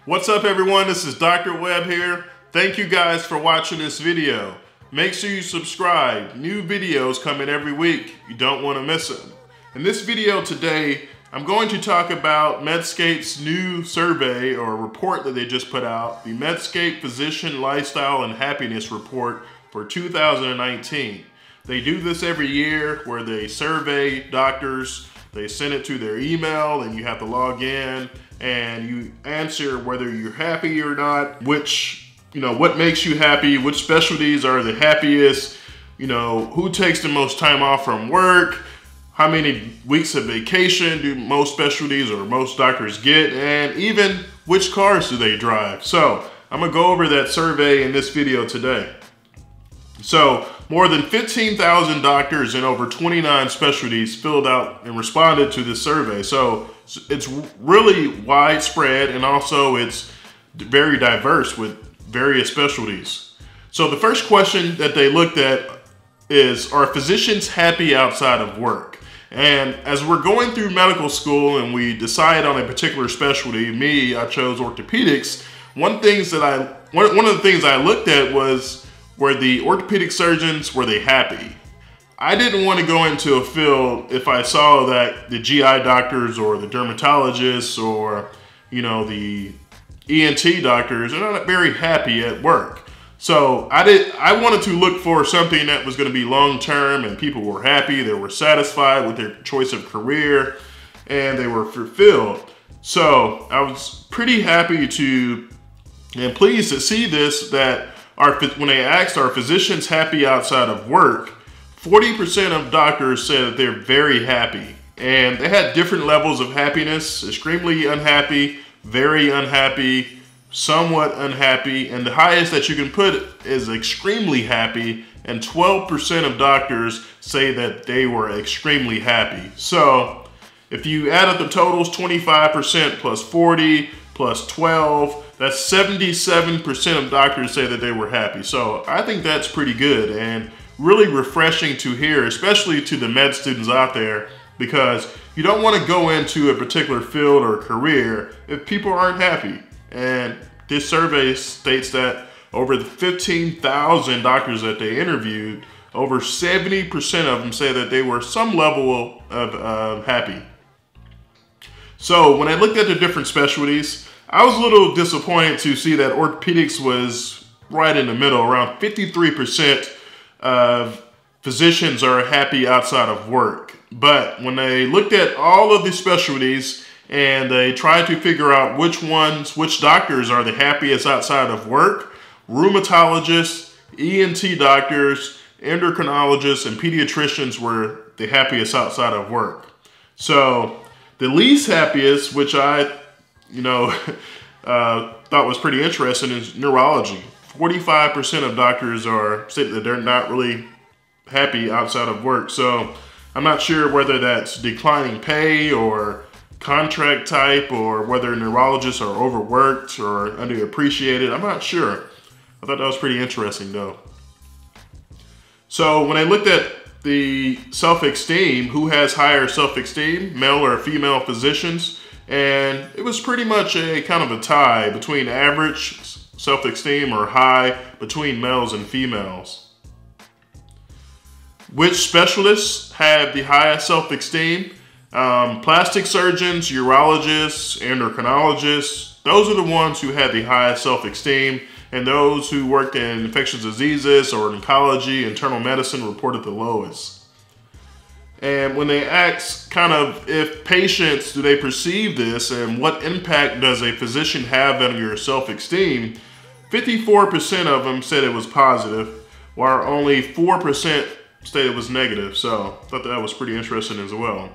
What's up everyone, this is Dr. Webb here. Thank you guys for watching this video. Make sure you subscribe. New videos coming every week. You don't want to miss them. In this video today, I'm going to talk about Medscape's new survey or report that they just put out, the Medscape Physician Lifestyle and Happiness Report for 2019. They do this every year where they survey doctors, they send it to their email and you have to log in and you answer whether you're happy or not, what makes you happy, which specialties are the happiest, who takes the most time off from work, how many weeks of vacation do most specialties or most doctors get, and even which cars do they drive. So I'm gonna go over that survey in this video today. So more than 15,000 doctors in over 29 specialties filled out and responded to this survey. So it's really widespread and also it's very diverse with various specialties. So the first question that they looked at is, are physicians happy outside of work? And as we're going through medical school and we decide on a particular specialty, I chose orthopedics. One of the things I looked at was, were the orthopedic surgeons, were they happy? I didn't want to go into a field if I saw that the GI doctors or the dermatologists or, the ENT doctors are not very happy at work. So I wanted to look for something that was going to be long-term and people were happy, they were satisfied with their choice of career, and they were fulfilled. So I was pretty happy and pleased to see this, that when they asked, are physicians happy outside of work, 40% of doctors said that they're very happy. And they had different levels of happiness: extremely unhappy, very unhappy, somewhat unhappy, and the highest that you can put is extremely happy, and 12% of doctors say that they were extremely happy. So if you add up the totals, 25% plus 40 plus 12, that's 77% of doctors say that they were happy. So I think that's pretty good and really refreshing to hear, especially to the med students out there, because you don't want to go into a particular field or career if people aren't happy. And this survey states that over the 15,000 doctors that they interviewed, over 70% of them say that they were some level of happy. So when I looked at the different specialties, I was a little disappointed to see that orthopedics was right in the middle. Around 53% of physicians are happy outside of work. But when they looked at all of the specialties and they tried to figure out which doctors are the happiest outside of work, rheumatologists, ENT doctors, endocrinologists, and pediatricians were the happiest outside of work. So the least happiest, which I thought was pretty interesting, is neurology. 45% of doctors say that they're not really happy outside of work. So I'm not sure whether that's declining pay or contract type, or whether neurologists are overworked or underappreciated. I'm not sure. I thought that was pretty interesting though. So when I looked at the self-esteem, who has higher self-esteem, male or female physicians, and it was pretty much a kind of a tie between average self-esteem or high between males and females. Which specialists have the highest self-esteem? Plastic surgeons, urologists, endocrinologists, those are the ones who had the highest self-esteem, and those who worked in infectious diseases or oncology, internal medicine reported the lowest. And when they asked kind of if patients, do they perceive this and what impact does a physician have on your self-esteem, 54% of them said it was positive, while only 4% said it was negative. So I thought that was pretty interesting as well.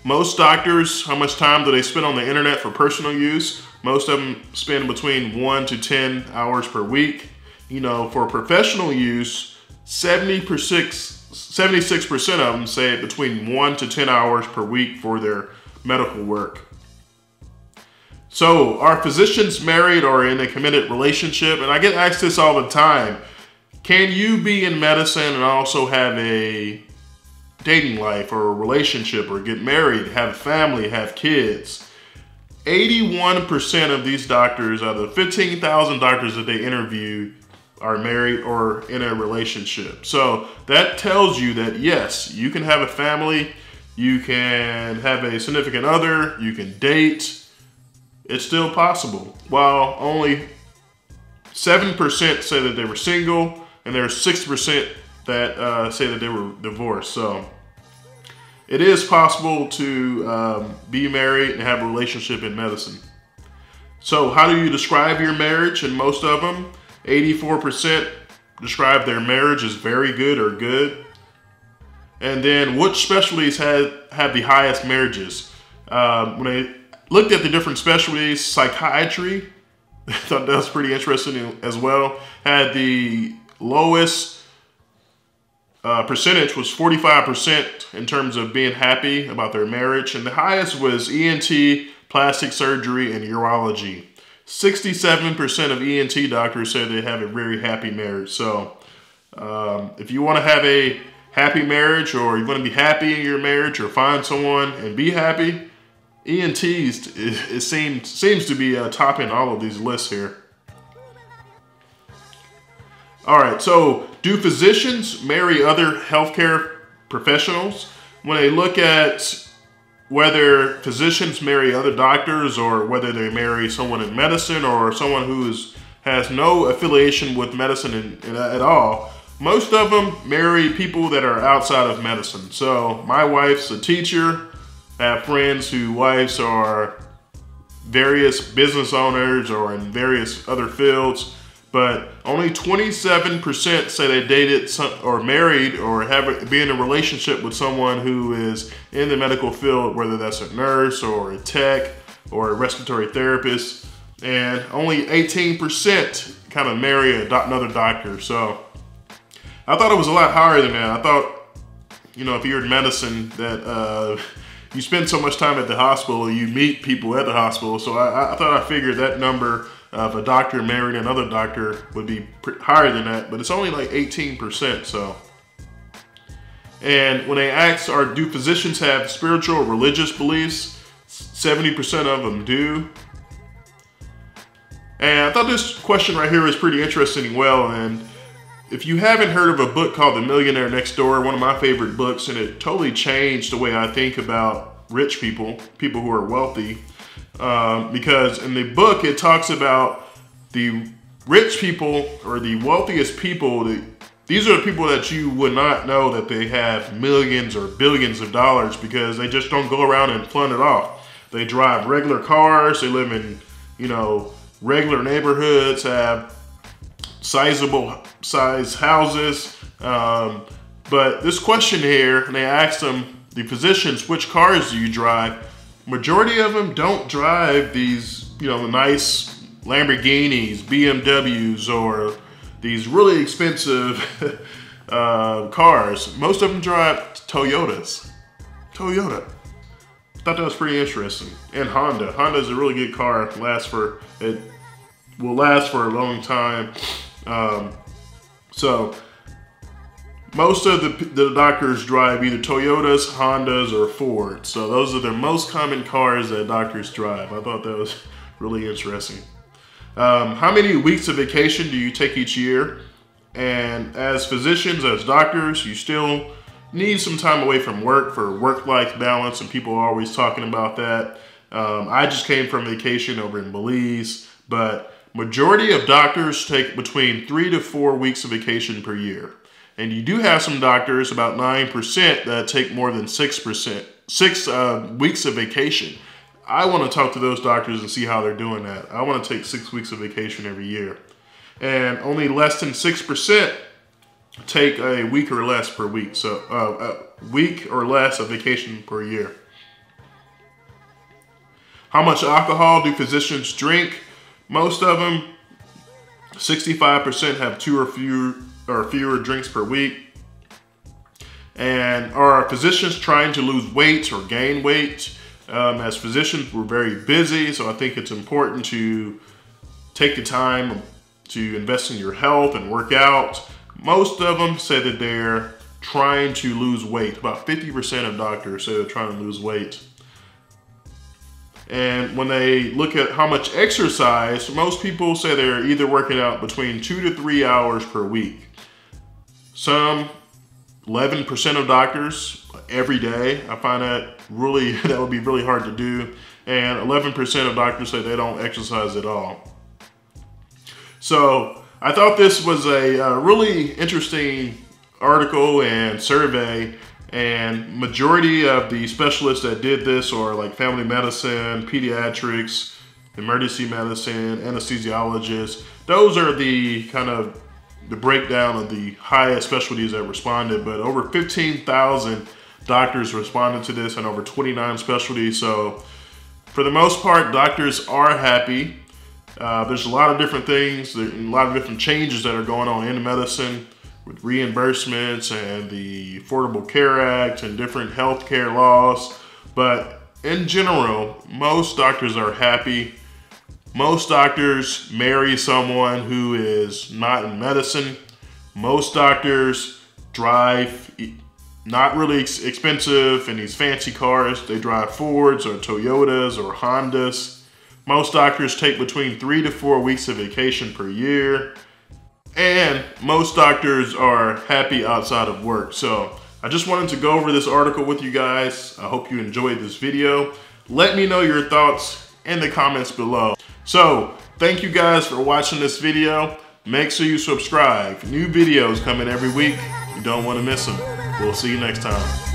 Most doctors, how much time do they spend on the internet for personal use? Most of them spend between 1 to 10 hours per week. For professional use, 76% of them say between 1 to 10 hours per week for their medical work. So are physicians married or in a committed relationship? And I get asked this all the time. Can you be in medicine and also have a dating life or a relationship, or get married, have a family, have kids? 81% of these doctors, out of the 15,000 doctors that they interview, are married or in a relationship. So that tells you that yes, you can have a family, you can have a significant other, you can date. It's still possible. While only 7% say that they were single, and there's 6% that say that they were divorced. So it is possible to be married and have a relationship in medicine. So how do you describe your marriage? And most of them, 84% describe their marriage as very good or good. And then which specialties have the highest marriages? When I looked at the different specialties, psychiatry, I thought that was pretty interesting as well, had the lowest percentage, was 45% in terms of being happy about their marriage. And the highest was ENT, plastic surgery, and urology. 67% of ENT doctors say they have a very happy marriage. So if you want to have a happy marriage, or you want to be happy in your marriage, or find someone and be happy, ENTs, it seems to be topping all of these lists here. All right, so do physicians marry other healthcare professionals? When they look at whether physicians marry other doctors, or whether they marry someone in medicine or someone who has no affiliation with medicine at all, most of them marry people that are outside of medicine. So my wife's a teacher. I have friends whose wives are various business owners or in various other fields, but only 27% say they dated or married or be in a relationship with someone who is in the medical field, whether that's a nurse or a tech or a respiratory therapist, and only 18% kind of marry another doctor. So I thought it was a lot higher than that. I thought, you know, if you're in medicine, that you spend so much time at the hospital, you meet people at the hospital. So I figured that number of a doctor marrying another doctor would be higher than that, but it's only like 18%. So, and when they ask, do physicians have spiritual or religious beliefs? 70% of them do. And I thought this question right here is pretty interesting as well. And if you haven't heard of a book called The Millionaire Next Door, one of my favorite books, and it totally changed the way I think about rich people who are wealthy. Because in the book, it talks about the rich people, or the wealthiest people. These are the people that you would not know that they have millions or billions of dollars, because they just don't go around and flaunt it off. They drive regular cars. They live in, you know, regular neighborhoods, have sizable size houses. But this question here, and they asked them, the physicians, which cars do you drive? Majority of them don't drive these, you know, nice Lamborghinis, BMWs, or these really expensive cars. Most of them drive Toyotas. Toyota. Thought that was pretty interesting. And Honda. Honda's a really good car. It will last for a long time. So most of the doctors drive either Toyotas, Hondas, or Ford. So those are the most common cars that doctors drive. I thought that was really interesting. How many weeks of vacation do you take each year? And as physicians, as doctors, you still need some time away from work for work-life balance, and people are always talking about that. I just came from vacation over in Belize, but majority of doctors take between 3 to 4 weeks of vacation per year. And you do have some doctors, about 9%, that take more than 6 weeks of vacation. I want to talk to those doctors and see how they're doing that. I want to take 6 weeks of vacation every year. And only less than 6% take a week or less per week. So a week or less of vacation per year. How much alcohol do physicians drink? Most of them, 65%, have 2 or fewer drinks per week. And are physicians trying to lose weight or gain weight? As physicians, we're very busy, so I think it's important to take the time to invest in your health and work out. Most of them say that they're trying to lose weight. About 50% of doctors say they're trying to lose weight. And when they look at how much exercise, most people say they're either working out between 2 to 3 hours per week. Some 11% of doctors every day. I find that would be really hard to do. And 11% of doctors say they don't exercise at all. So I thought this was a really interesting article and survey, and majority of the specialists that did this are like family medicine, pediatrics, emergency medicine, anesthesiologists. Those are the kind of the breakdown of the highest specialties that responded, but over 15,000 doctors responded to this and over 29 specialties. So for the most part, doctors are happy. There's a lot of different things, a lot of different changes that are going on in medicine with reimbursements and the Affordable Care Act and different healthcare laws. But in general, most doctors are happy. Most doctors marry someone who is not in medicine. Most doctors drive not really expensive in these fancy cars. They drive Fords or Toyotas or Hondas. Most doctors take between 3 to 4 weeks of vacation per year. And most doctors are happy outside of work. So I just wanted to go over this article with you guys. I hope you enjoyed this video. Let me know your thoughts in the comments below. So thank you guys for watching this video. Make sure you subscribe. New videos coming every week. You don't want to miss them. We'll see you next time.